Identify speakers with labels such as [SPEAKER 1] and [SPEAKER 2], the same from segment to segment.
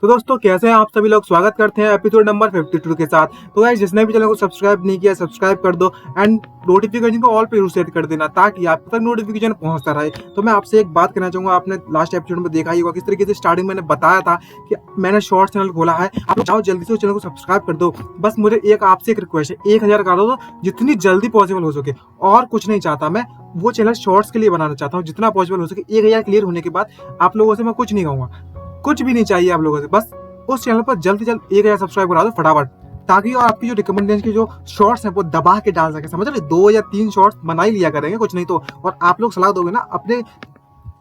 [SPEAKER 1] तो दोस्तों कैसे हैं आप सभी लोग। स्वागत करते हैं एपिसोड नंबर 52 के साथ। तो गाइस जिसने भी चैनल को सब्सक्राइब नहीं किया सब्सक्राइब कर दो एंड नोटिफिकेशन को ऑल पे जरूर सेट कर देना ताकि आप तक नोटिफिकेशन पहुंचता रहे। तो मैं आपसे एक बात कहना चाहूंगा, आपने लास्ट एपिसोड में देखा ही होगा किस तरीके से स्टार्टिंग मैंने बताया था कि मैंने शॉर्ट चैनल खोला है, आप जाओ जल्दी से उस चैनल को सब्सक्राइब कर दो। बस मुझे एक आपसे एक रिक्वेस्ट है, 1000 कर दो जितनी जल्दी पॉसिबल हो सके, और कुछ नहीं चाहता मैं। वो चैनल शॉर्ट्स के लिए बनाना चाहता हूँ, जितना पॉसिबल हो सके। 1000 क्लियर होने के बाद आप लोगों से मैं कुछ नहीं कहूंगा, कुछ भी नहीं चाहिए आप लोगों से, बस उस चैनल पर जल्द से जल्द 1000 सब्सक्राइब करा दो फटाफट, ताकि और आपकी जो रिकमेंडेशन के जो शॉर्ट्स हैं वो दबा के डाल सके। समझ रहे, 2 या 3 शॉर्ट्स बना ही लिया करेंगे, कुछ नहीं तो। और आप लोग सलाह दोगे ना अपने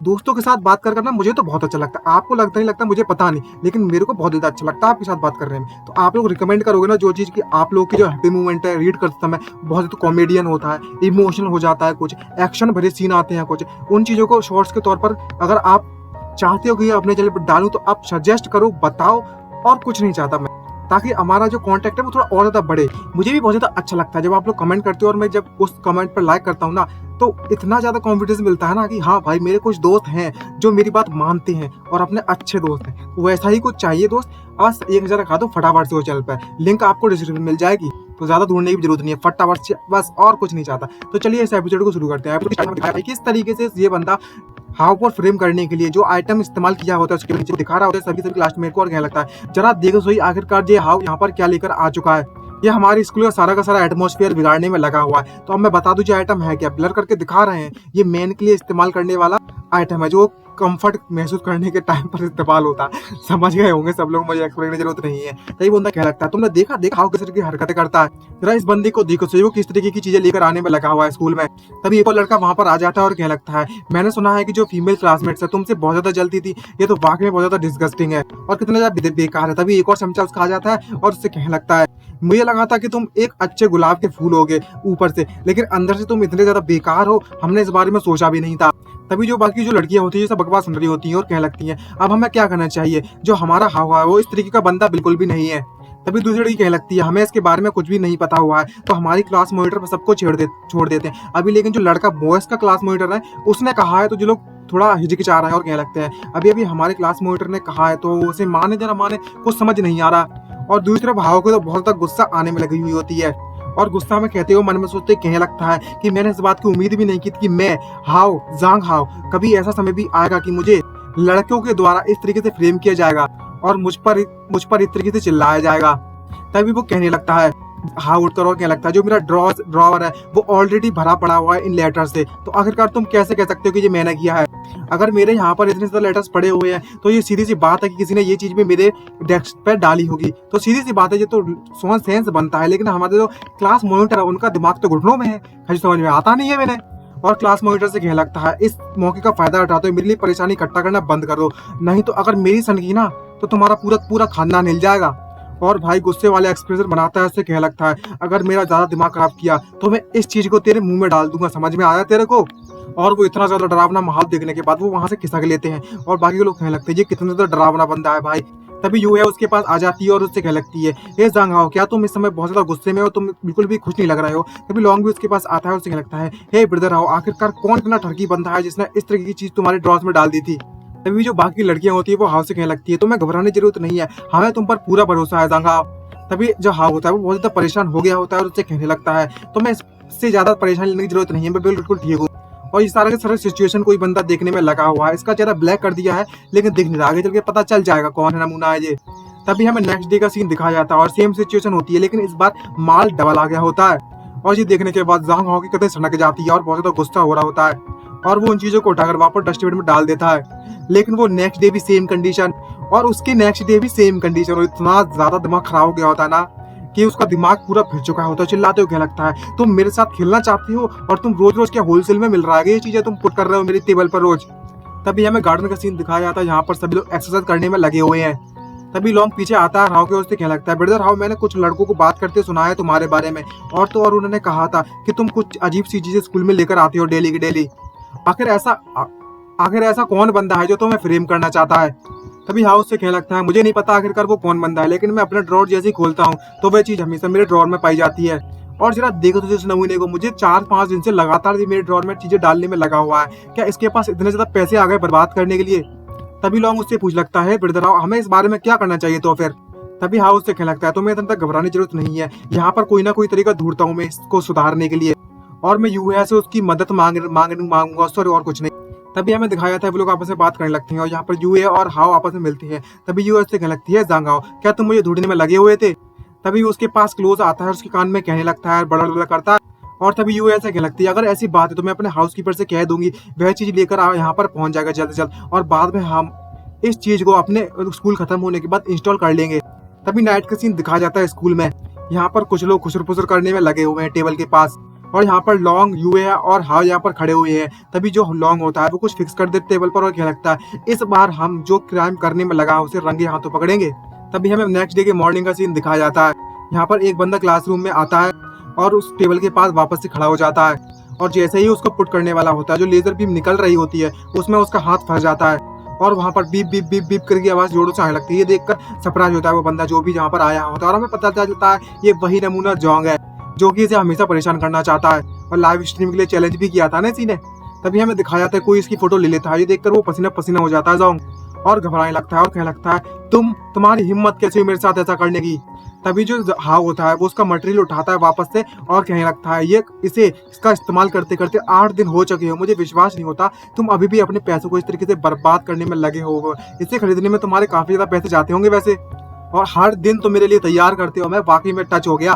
[SPEAKER 1] दोस्तों के साथ बात करना, मुझे तो बहुत अच्छा लगता है। आपको लगता नहीं लगता मुझे पता नहीं, लेकिन मेरे को बहुत ज्यादा अच्छा लगता है आपके साथ बात करने में। तो आप लोग रिकमेंड करोगे ना जो चीज की आप लोग की जो हैप्पी मूवमेंट है, रीड करते समय बहुत ज्यादा कॉमेडियन होता है, इमोशनल हो जाता है, कुछ एक्शन भरे सीन आते हैं, कुछ उन चीजों को शॉर्ट्स के तौर पर अगर आप चाहते हो कि अपने चैनल पर डालूं तो आप सजेस्ट करो, बताओ। और कुछ नहीं चाहता मैं, ताकि हमारा जो कांटेक्ट है वो थोड़ा और ज्यादा बढ़े। मुझे भी बहुत ज्यादा अच्छा लगता है जब आप लोग कमेंट करते हो, और मैं जब उस कमेंट पर लाइक करता हूँ ना, तो इतना ज्यादा कॉन्फिडेंस मिलता है ना कि हाँ भाई मेरे कुछ दोस्त हैं जो मेरी बात मानते हैं और अपने अच्छे दोस्त हैं। वैसा ही कुछ चाहिए दोस्त। बस 1000 रखा दो फटाफट से वो चैनल पर, लिंक आपको डिस्क्रिप्शन में मिल जाएगी, तो ज्यादा ढूंढने की जरूरत नहीं है, फटाफट से, बस और कुछ नहीं चाहता। तो चलिए इस एपिसोड को शुरू करते हैं। किस तरीके से ये बंदा हाव पर फ्रेम करने के लिए जो आइटम इस्तेमाल किया होता है उसके नीचे दिखा रहा होता है सभी लास्ट में। और क्या लगता है, जरा देखो सही आखिरकार ये हाव यहाँ पर क्या लेकर आ चुका है। ये हमारे स्कूल का सारा एटमॉस्फेयर बिगाड़ने में लगा हुआ है। तो अब मैं बता दूं जो आइटम है क्या, ब्लर करके दिखा रहे हैं। ये मेन के लिए इस्तेमाल करने वाला आइटम है जो कंफर्ट महसूस करने के टाइम पर इस्तेमाल होता है। समझ गए होंगे सब लोग, मुझे एक्सप्लेन की जरूरत नहीं है। तो ये बंदा क्या लगता है, तुमने देखा हाउ किस तरीके की हरकतें करता है। जरा इस बंदे को देखो सही, वो किस तरीके की चीजें लेकर आने में लगा हुआ है स्कूल में। तभी एक और लड़का वहां पर आ जाता है और क्या लगता है, मैंने सुना है कि जो फीमेल क्लासमेट्स है तुमसे बहुत ज्यादा जलती थी, ये तो वाकई में बहुत ज्यादा डिस्गस्टिंग है और कितना ज्यादा बेकार है। तभी एक और चमचा उसका आ जाता है और उससे कहने लगता है, मुझे लगा था कि तुम एक अच्छे गुलाब के फूल होगे ऊपर से, लेकिन अंदर से तुम इतने ज्यादा बेकार हो, हमने इस बारे में सोचा भी नहीं था। तभी जो बाकी जो लड़कियां होती है सब बकवास सुन रही होती हैं और कहने लगती हैं, अब हमें क्या करना चाहिए, जो हमारा हाव है वो इस तरीके का बंदा बिल्कुल भी नहीं है। तभी दूसरी लड़की कहने लगती है, हमें इसके बारे में कुछ भी नहीं पता हुआ है, तो हमारी क्लास मॉनिटर पर सबको छोड़ देते हैं अभी। लेकिन जो लड़का बॉयज का क्लास मॉनिटर है उसने कहा है, तो जो लोग थोड़ा हिचकिचा रहा है और कहने लगते हैं, अभी हमारे क्लास मॉनिटर ने कहा है, तो उसे माने जरा माने, कुछ समझ नहीं आ रहा। और दूसरी तरफ हाव को तो बहुत ज्यादा गुस्सा आने में लगी हुई होती है, और गुस्सा में कहते हो मन में सोचते कहने लगता है कि मैंने इस बात की उम्मीद भी नहीं की थी कि मैं हाव जांग हाव कभी ऐसा समय भी आएगा कि मुझे लड़कियों के द्वारा इस तरीके से फ्रेम किया जाएगा और मुझ पर इस तरीके से चिल्लाया जाएगा। तभी वो कहने लगता है, हाँ उठकर और कहने लगता है, जो मेरा ड्रॉवर है वो ऑलरेडी भरा पड़ा हुआ है इन लेटर से, तो आखिरकार तुम कैसे कह सकते हो कि ये मैंने किया है। अगर मेरे यहाँ पर इतने सारे लेटर्स पड़े हुए हैं तो ये सीधी सी बात है कि किसी ने ये चीज भी मेरे डेस्क पे डाली होगी। तो सीधी सी बात है, ये तो सोन सेंस बनता है, लेकिन हमारे जो क्लास मॉनिटर है उनका दिमाग तो घुटनों में है, कहीं समझ में आता नहीं है मैंने। और क्लास मॉनिटर से कहने लगता है, इस मौके का फायदा उठाते हुए मेरे लिए परेशानी इकट्ठा करना बंद कर दो, नहीं तो अगर मेरी सनकी ना तो तुम्हारा पूरा खानदान हिल जाएगा। और भाई गुस्से वाले एक्सप्रेशन बनाता है, उससे कहने लगता है, अगर मेरा ज्यादा दिमाग खराब किया तो मैं इस चीज को तेरे मुंह में डाल दूंगा, समझ में आया तेरे को। और वो इतना ज्यादा डरावना माहौल देखने के बाद वो वहां से खिसक लेते हैं और बाकी के लोग कहने लगते हैं, ये कितना ज्यादा डरावना बंदा है भाई। तभी यू है उसके पास आ जाती है और उससे कहने लगती है, हे जांग हाओ, क्या तुम इस समय बहुत ज्यादा गुस्से में हो, तुम बिल्कुल भी खुश नहीं लग रहे हो। तभी लॉन्ग भी उसके पास आता है और उससे कहने लगता है, हे ब्रदर हाओ, आखिरकार कौन इतना ठरकी बंदा है जिसने इस तरह की चीज तुम्हारे ड्रॉर्स में डाल दी थी। तभी जो बाकी लड़कियां होती है वो हाव से कहने लगती है, तुम्हें घबराने की जरूरत नहीं है, हमें तुम पर पूरा भरोसा है जांग हाओ। तभी जो हाव होता है वो बहुत ज्यादा परेशान हो गया होता है और उससे कहने लगता है, तुम्हें इससे ज्यादा परेशानी लेने की जरूरत नहीं है, मैं बिल्कुल ठीक हूँ। और इस सारे के सारे सिचुएशन कोई बंदा देखने में लगा हुआ है, इसका चेहरा ब्लैक कर दिया है लेकिन दिख नहीं रहा, आगे चल के पता चल जाएगा कौन है नमूना है ये। तभी हमें नेक्स्ट डे का सीन दिखाया जाता है और सेम सिचुएशन होती है, लेकिन इस बार माल डबल आ गया होता है। और ये देखने के बाद जांग हाओ की कतई सनक जाती है और बहुत ज्यादा गुस्सा हो रहा होता है और वो उन चीजों को उठाकर वापस डस्टबिन में डाल देता है। लेकिन वो नेक्स्ट डे भी सेम कंडीशन और उसके नेक्स्ट डे भी सेम कंडीशन, और इतना ज्यादा दिमाग खराब हो गया होता है ना कि उसका दिमाग पूरा फिर चुका होता है। चिल्लाते हो क्या लगता है, तुम मेरे साथ खेलना चाहती हो और तुम रोज रोज क्या होलसेल में मिल रहा है ये चीजें तुम पुट कर रहे हो मेरी टेबल पर रोज। तभी हमें गार्डन का सीन दिखाया जाता है, यहाँ पर सभी लोग एक्सरसाइज करने में लगे हुए हैं। तभी लॉन्ग पीछे आता है हाव के, उससे क्या लगता है, ब्रदर हाव, मैंने कुछ लड़कों को बात करते सुना है तुम्हारे बारे में, और तो और उन्होंने कहा था कि तुम कुछ अजीब सी चीजें स्कूल में लेकर आती हो डेली की डेली। आखिर ऐसा कौन बंदा है जो तुम्हें फ्रेम करना चाहता है। तभी हाउस से कहने लगता है, मुझे नहीं पता आखिरकार वो कौन बंदा है, लेकिन मैं अपना ड्रॉर जैसे ही खोलता हूँ तो वह चीज हमेशा मेरे ड्रॉर में पाई जाती है। और जरा देखो तो इस नमूने को, मुझे 4-5 दिन से लगातार मेरे ड्रॉर में चीजें डालने में लगा हुआ है, क्या इसके पास इतने ज्यादा पैसे आ गए बर्बाद करने के लिए। तभी लॉन्ग उससे पूछ लगता है ब्रदर हाउ हमें इस बारे में क्या करना चाहिए। तो फिर तभी हाउ उससे कहने लगता है तुम्हें इतना तक घबराने की जरूरत नहीं है, यहाँ पर कोई ना कोई तरीका ढूंढता हूँ मैं इसको सुधारने के लिए, और मैं यूएहा से उसकी मदद मांगूंगा सॉरी और कुछ नहीं। तभी हमें दिखाया जाता है वो लोग आपस में बात करने लगते हैं और यहाँ पर यूए और हाओ आपस में मिलती है। तभी यूए उससे कहने लगती है जांग हाओ क्या तुम मुझे ढूंढने में लगे हुए थे। तभी उसके पास क्लोज आता है, उसके कान में कहने लगता है, बड़ा बड़ा करता है, और तभी यूए ऐसे कहने लगती है अगर ऐसी बात है तो मैं अपने हाउसकीपर से कह दूंगी, वह चीज लेकर यहाँ पर पहुंच जाएगा जल्द से जल्द, और बाद में हम इस चीज को अपने स्कूल खत्म होने के बाद इंस्टॉल कर लेंगे। तभी नाइट का सीन दिखाया जाता है स्कूल में। यहाँ पर कुछ लोग खुसर फुसर करने में लगे हुए हैं टेबल के पास, और यहाँ पर लॉन्ग यूए और हाउ यहाँ पर खड़े हुए हैं। तभी जो लॉन्ग होता है वो कुछ फिक्स कर देते टेबल पर और क्या लगता है इस बार हम जो क्राइम करने में लगा उसे रंगे हाथों पकड़ेंगे। तभी हमें नेक्स्ट डे के मॉर्निंग का सीन दिखाया जाता है। यहाँ पर एक बंदा क्लासरूम में आता है और उस टेबल के पास वापस से खड़ा हो जाता है, और जैसे ही उसको पुट करने वाला होता है जो लेजर बीम निकल रही होती है उसमें उसका हाथ फंस जाता है, और वहाँ पर बीप बीप बीप बीप करके आवाज जोरों से आने लगती है। ये देखकर सरप्राइज होता है वो बंदा जो भी जहाँ पर आया होता है, और हमें पता चलता है ये वही नमूना जोंग है जो कि इसे हमेशा परेशान करना चाहता है, और लाइव स्ट्रीम के लिए चैलेंज भी किया था ना इसी ने। तभी हमें दिखाया जाता है कोई इसकी फोटो ले लेता है, ये देखकर वो पसीना पसीना हो जाता है जोंग, और घबराने लगता है और कहने लगता है तुम्हारी हिम्मत कैसे हुई मेरे साथ ऐसा करने की। तभी जो हाउ होता है वो उसका मटेरियल उठाता है वापस से और कहने लगता है इसका इस्तेमाल करते करते 8 दिन हो चुके हो, मुझे विश्वास नहीं होता तुम अभी भी अपने पैसों को इस तरीके से बर्बाद करने में लगे हो। इसे खरीदने में तुम्हारे काफी ज्यादा पैसे जाते होंगे वैसे, और हर दिन तुम मेरे लिए तैयार करते हो। मैं वाकई में टच हो गया,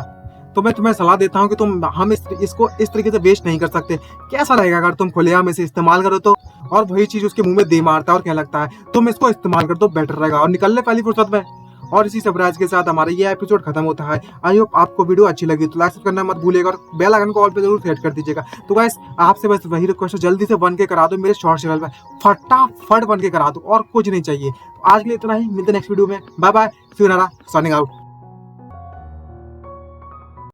[SPEAKER 1] तो मैं तुम्हें सलाह देता हूँ कि हम इसको इस तरीके से वेस्ट नहीं कर सकते। कैसा रहेगा अगर तुम खुलेआम इसे इस्तेमाल करो तो। और वही चीज उसके मुंह में दे मारता है और कहने लगता है तुम इसको इस्तेमाल कर दो बेटर रहेगा, और निकल ले पहली फुर्सत में। और इसी सरप्राइज के साथ हमारा ये एपिसोड खत्म होता है। आई होप आपको वीडियो अच्छी लगी तो लाइक करना मत भूलिएगा और बेल आइकन को ऑल पे जरूर सेट कर दीजिएगा। तो गाइस आपसे बस वही रिक्वेस्ट है, जल्दी से 1K करा दो मेरे शॉर्ट चैनल में, फटाफट 1K करा दो और कुछ नहीं चाहिए। आज के लिए इतना ही, मिलते नेक्स्ट वीडियो में। Bye bye, signing out.